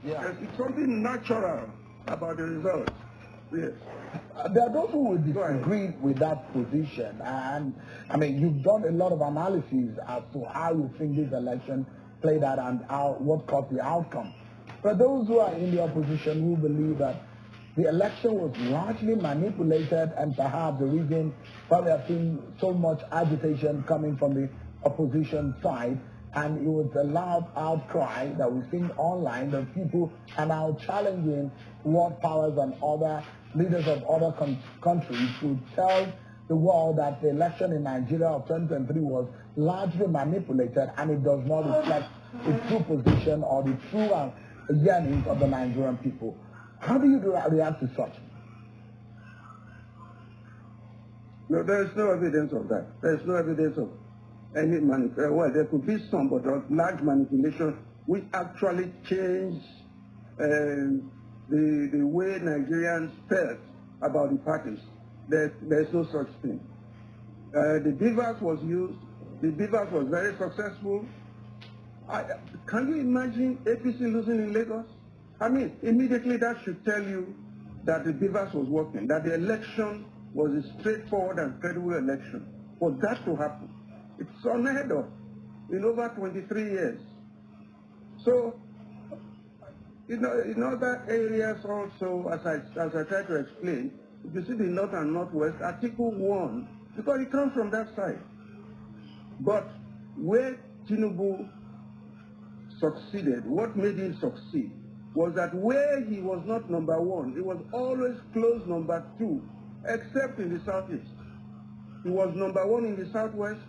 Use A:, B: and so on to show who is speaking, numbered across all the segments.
A: Yeah. It's something natural about the results. Yes.
B: There are those who will disagree with that position, and I mean, you've done a lot of analysis as to how you think this election played out and what caused the outcome. But those who are in the opposition who believe that the election was largely manipulated, and perhaps the reason why we have seen so much agitation coming from the opposition side, and it was a loud outcry that we've seen online that people are now challenging world powers and other leaders of other countries to tell the world that the election in Nigeria of 2023 was largely manipulated and it does not reflect the true position or the true yearnings of the Nigerian people. How do you react to such?
A: No, there is no evidence of that. There is no evidence of any manipulation. Well, there could be some, but of large manipulation which actually changed the way Nigerians felt about the parties. There's no such thing. The Beavers was used. The Beavers was very successful. Can you imagine APC losing in Lagos? I mean, immediately that should tell you that the Beavers was working, that the election was a straightforward and credible election. For that to happen, it's unheard of in over 23 years. So, in other areas also, as I try to explain, if you see the North and Northwest, Article 1, because it comes from that side. But where Tinubu succeeded, what made him succeed, was that where he was not number one, he was always close number two, except in the Southeast. He was number one in the Southwest,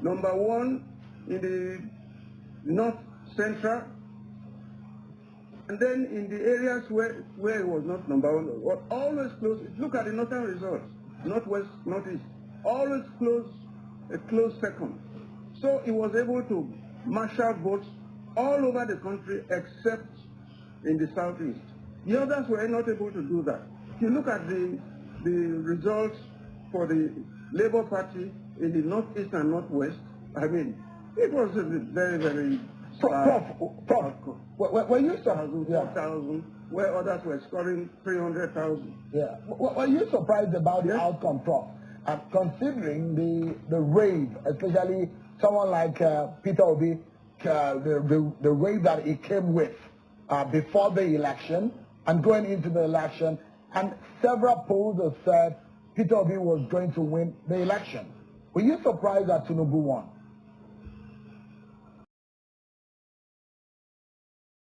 A: number one in the North Central, and then in the areas where he was not number one, was always close. Look at the northern results, Northwest, Northeast, always close, a close second. So he was able to marshal votes all over the country except in the Southeast. The others were not able to do that. If you look at the results for the Labour Party in the Northeast and Northwest, I mean, it was a very, very
B: Prof, when you saw
A: 4,000, where others were scoring 300,000.
B: Yeah. Were you surprised about the outcome, Prof? Considering the rave, especially someone like Peter Obi, the rave that he came with before the election and going into the election, and several polls have said Peter Obi was going to win the election. Were you surprised that Tinubu won?